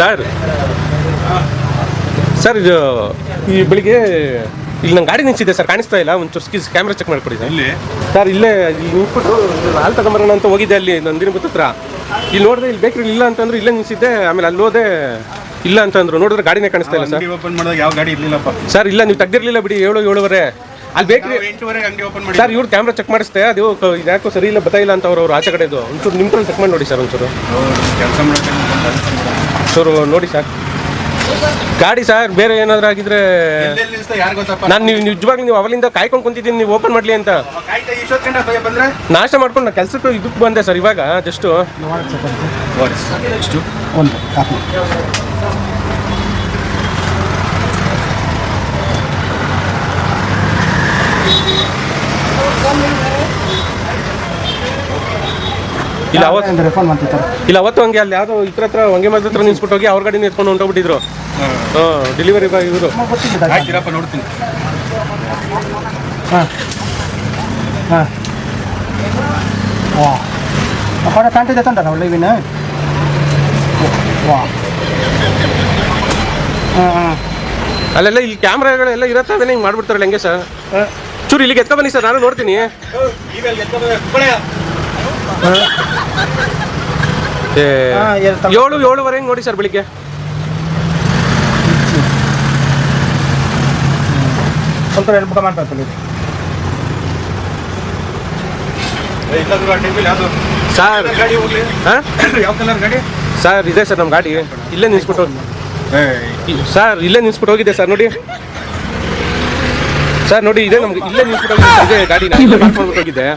Sir sir ಇದು ಈ ಬೆಳಿಗ್ಗೆ ಇಲ್ಲಿ ನಂಗೆ ಗಾಡಿ ನಿಲ್ಸಿದೆ ಸರ್, ಕಾಣಿಸ್ತಾ ಇಲ್ಲ. ಒಂಚೂರು ಕ್ಯಾಮ್ರಾ ಚೆಕ್ ಮಾಡಿಕೊಡಿ ಸರ್. ಇಲ್ಲಿ ಸರ್ ಇಲ್ಲೇ ಇಲ್ಲಿ ನಿಂತ್ಬಿಟ್ಟು ಹಾಲು ತಗೊಂಬರೋಣ ಅಂತ ಹೋಗಿದ್ದೆ ಅಲ್ಲಿ ನಂದಿನಿ ಬುತ್ತ ಹತ್ರ. ಇಲ್ಲಿ ನೋಡಿದೆ ಇಲ್ಲಿ ಬೇಕ್ರಿ ಇಲ್ಲ ಅಂತಂದ್ರೆ ಇಲ್ಲೇ ನಿಲ್ಸಿದ್ದೆ. ಆಮೇಲೆ ಅಲ್ಲಿ ಹೋದೆ ಇಲ್ಲ ಅಂತಂದ್ರು, ನೋಡಿದ್ರೆ ಗಾಡಿನೇ ಕಾಣಿಸ್ತಾ ಇಲ್ಲ ಸರ್. ಓಪನ್ ಮಾಡಿದಾಗ ಯಾವ ಗಾಡಿ ಇರ್ಲಿಲ್ಲಪ್ಪ ಸರ್. ಇಲ್ಲ ನೀವು ತೆಗ್ದಿರ್ಲಿಲ್ಲ ಬಿಡಿ, 7-7:30 ಅಲ್ಲಿ ಬೇಕ್ರಿ 8:30 ಅಂಗಡಿ ಓಪನ್ ಮಾಡಿ ಸರ್. ಇವ್ರು ಕ್ಯಾಮ್ರಾ ಚೆಕ್ ಮಾಡಿಸ್ತೆ, ಅದು ಯಾಕೋ ಸರಿ ಇಲ್ಲ ಬತ್ತಾಯಿಲ್ಲ ಅಂತ ಅವ್ರು ಆಚೆ ಕಡೆದು. ಒಂಚೂರು ನಿಮ್ಗೆ ಚೆಕ್ ಮಾಡಿ ನೋಡಿ ಸರ್ ಒಂಚೂರು ಕೆಲಸ ಮಾಡ್ತಾರೆ ಸರ್, ನೋಡಿ ಸರ್ ಗಾಡಿ ಸರ್. ಬೇರೆ ಏನಾದ್ರು ಆಗಿದ್ರೆ ನಾನು ನೀವು ನಿಜವಾಗ್ಲೂ ನೀವು ಅವಲಿಂದ ಕಾಯ್ಕೊಂಡು ಕುಂತಿದ್ದೀನಿ ನೀವು ಓಪನ್ ಮಾಡಲಿ ಅಂತ. ನಾಷ್ಟ ಮಾಡ್ಕೊಂಡು ನಾನು ಕೆಲಸಕ್ಕೆ ಇದಕ್ಕೆ ಬಂದೆ ಸರ್ ಇವಾಗ ಜಸ್ಟು. ಇಲ್ಲ ಅವತ್ತು ಹಂಗೆ ಅಲ್ಲಿ ಯಾವುದೋ ಇದ್ರ ಹತ್ರ ಹೊಂಗೆ ಮರದ ಹತ್ರ ನಿಲ್ಸ್ಬಿಟ್ಟು ಹೋಗಿ ಅವ್ರ ಗಾಡಿನ ಎತ್ಕೊಂಡು ಹೊಂಟೋಗ್ಬಿಟ್ಟಿದ್ರು. ಡೆಲಿವರಿ ಬಾಯ್ ಇವರು. ಆಯ್ತಿರಪ್ಪ ನೋಡ್ತೀನಿ. ಕಾಣ್ತಿದ್ದೆ ತಂಡ ಒಳ್ಳೆವಿನ. ಅಲ್ಲೆಲ್ಲ ಇಲ್ಲಿ ಕ್ಯಾಮ್ರಾಗಳೆಲ್ಲ ಇರತ್ತವೆ, ಹಿಂಗೆ ಮಾಡ್ಬಿಡ್ತಾರಲ್ಲ ಹೆಂಗೆ ಸರ್? ಚೂರು ಇಲ್ಲಿಗೆ ಎತ್ಕೊ ಬನ್ನಿ ಸರ್, ನಾನು ನೋಡ್ತೀನಿ. 7-7:30 ನೋಡಿ ಸರ್ ಬೆಳಿಗ್ಗೆ. ಸ್ವಲ್ಪ ಬುಕ್ ಮಾಡ್ತಾರೆ ಸರ್. ಯಾವ ಕಲರ್ ಗಾಡಿ ಸರ್ ಇದೆ ಸರ್ ನಮ್ಮ ಗಾಡಿ. ಇಲ್ಲೇ ನಿಲ್ಸ್ಬಿಟ್ಟು ಸರ್, ಇಲ್ಲೇ ನಿಲ್ಸ್ಬಿಟ್ಟು ಹೋಗಿದೆ ಸರ್. ನೋಡಿ ಸರ್, ನೋಡಿ ಇದೆ ನಮ್ಗೆ ಇಲ್ಲೇ ನಿಲ್ಸ್ಬಿಟ್ಟು ಹೋಗಿದೆ ಗಾಡಿ. ನಾನು ಮಾಡ್ಕೊಂಡು ಹೋಗಿದ್ದೆ.